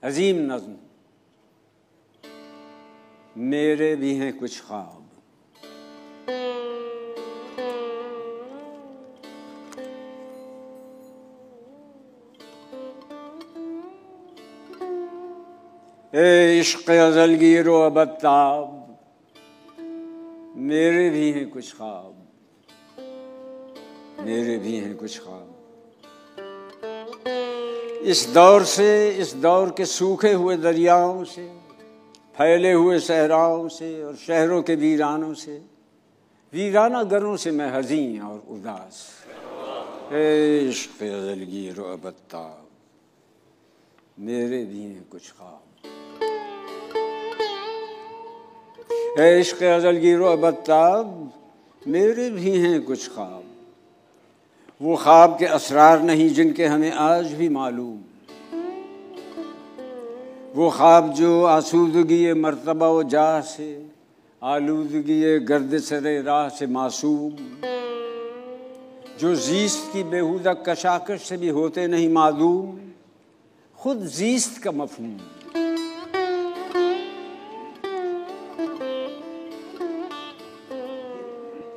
अजीम नज़्म। मेरे भी हैं कुछ ख्वाब, ए इश्क़ अज़लगीर व अबताब, मेरे भी हैं कुछ ख्वाब, मेरे भी हैं कुछ ख्वाब। इस दौर से, इस दौर के सूखे हुए दरियाओं से, फैले हुए सहराओं से और शहरों के वीरानों से, वीराना घरों से मैं हज़ीन और उदास। ए इश्क़ अज़लगीर व अबताब, मेरे भी हैं कुछ ख्वाब। ए इश्क़ अज़लगीर व अबताब, मेरे भी हैं कुछ ख्वाब। वो ख्वाब के असरार नहीं जिनके हमें आज भी मालूम, वो ख्वाब जो आसूदगी मर्तबा व जाह से, आलूदगी गर्द सरे राह से मासूम, जो ज़ीस्त की बेहुदा कशाकश से भी होते नहीं मादूम, खुद ज़ीस्त का मफ़हूम।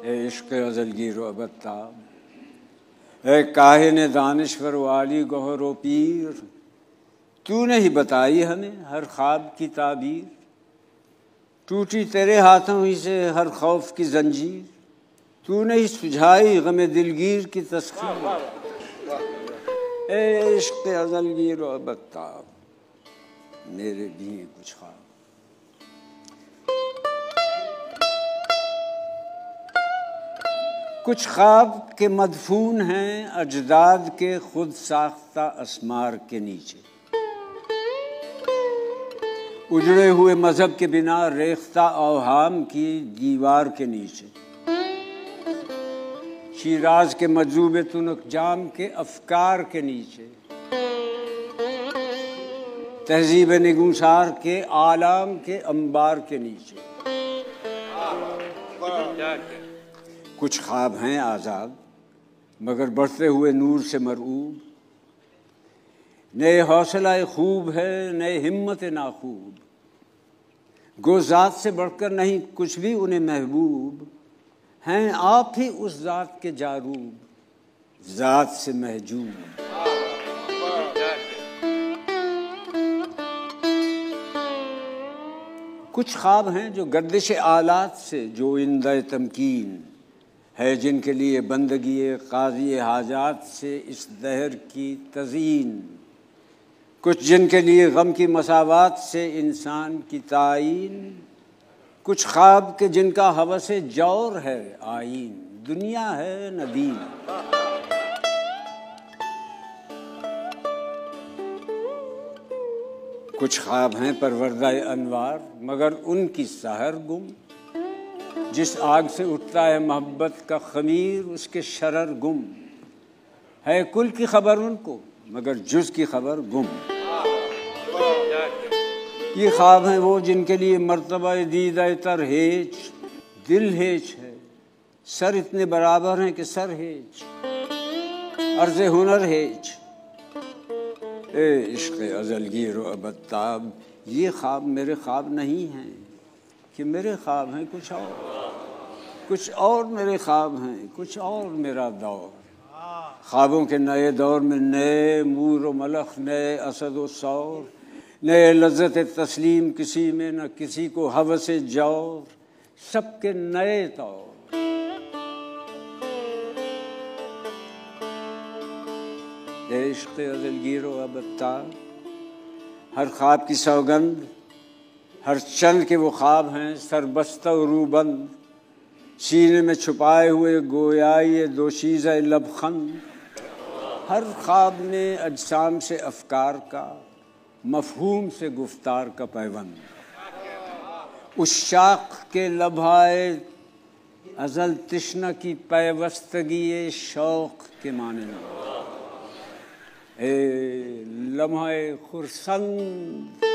ए इश्क़ अज़लगीर व अबताब, ए काहिन दानिश्वर वाली गौहर पीर, तूने ही बताई हमें हर ख्वाब की ताबीर, टूटी तेरे हाथों ही से हर खौफ की जंजीर, तूने ही सुझाई गमे दिलगीर की तस्खीर। ए इश्क़ अज़लगीर व अबताब, मेरे भी हैं कुछ ख्वाब। कुछ ख्वाब के मदफून हैं अजदाद के खुद साख्ता असमार के नीचे, उजड़े हुए मजहब के बिना रेख्ता अवहाम की दीवार के नीचे, शिराज के मजूब तुनक जाम के अफकार के नीचे, तहजीब निगुसार के आलाम के अंबार के नीचे। कुछ ख्वाब हैं आज़ाद मगर बढ़ते हुए नूर से मरऊब, नए हौसला खूब है नए हिम्मत नाखूब, गो ज़ात से बढ़कर नहीं कुछ भी उन्हें महबूब, हैं आप ही उस ज़ात के जारूब, ज़ात से महजूब। कुछ ख्वाब हैं जो गर्दिश आलात से जो इंदा तमकीन है, जिनके लिए बंदगी काज़ी हाजात से इस दहर की तज़ीन, कुछ जिनके लिए गम की मसावात से इंसान की ताईन, कुछ ख्वाब के जिनका हवस जौर है आईन, दुनिया है न दीन। कुछ ख्वाब हैं परवरदा अनवार मगर उनकी सहर गुम, जिस आग से उठता है मोहब्बत का खमीर उसके शरर गुम, है कुल की खबर उनको मगर जुज की खबर गुम। ये ख्वाब हैं वो जिनके लिए मर्तबा दीदा तर हेज, दिल हेज है, सर इतने बराबर हैं कि सर हेज, अर्ज़ हुनर हेज। ए इश्क़ अज़लगीर व अबताब, ये ख्वाब मेरे ख्वाब नहीं हैं कि मेरे ख्वाब हैं कुछ और मेरे ख्वाब हैं कुछ और मेरा दौर। ख्वाबों के नए दौर में नए मूर व मलख, नए असद व सौर, नए लज्जत तस्लीम किसी में न किसी को हवस जौर, सबके नए तौर। इश्क़ अज़लगीर व अबताब, हर ख्वाब की सौगंध, हर चंद के वो ख्वाब हैं सरबस्ता रूबंद, सीने में छुपाए हुए गोयाई दोशीज़ा लबखंद, हर ख्वाब में अजसाम से अफकार का, मफहूम से गुफ्तार का पैबंद, उस शाख के लम्हाए अज़ल तिश्ना की पैवस्तगी शौक़ के माने, ए लम्हाए खुर्संद।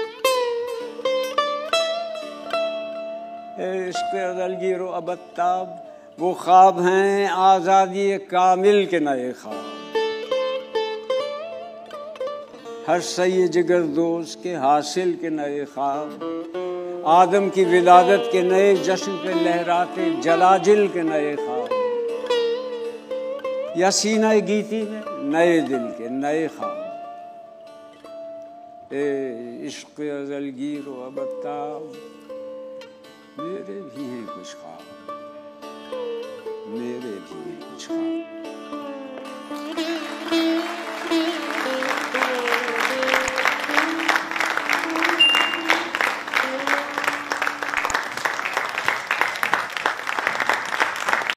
इश्क़ अज़लगीर व अबताब, वो ख्वाब हैं आज़ादी कामिल के नए ख्वाब, हर सही जिगर दोस्त के हासिल के नए ख्वाब, आदम की विलादत के नए जश्न पे लहराते जलाजिल के नए ख्वाब, या सीना गीती में नए दिल के नए ख्वाब। ए इश्क़ अज़लगीर व अबताब, मेरे भी हैं कुछ ख्वाब, मेरे भी हैं कुछ ख्वाब।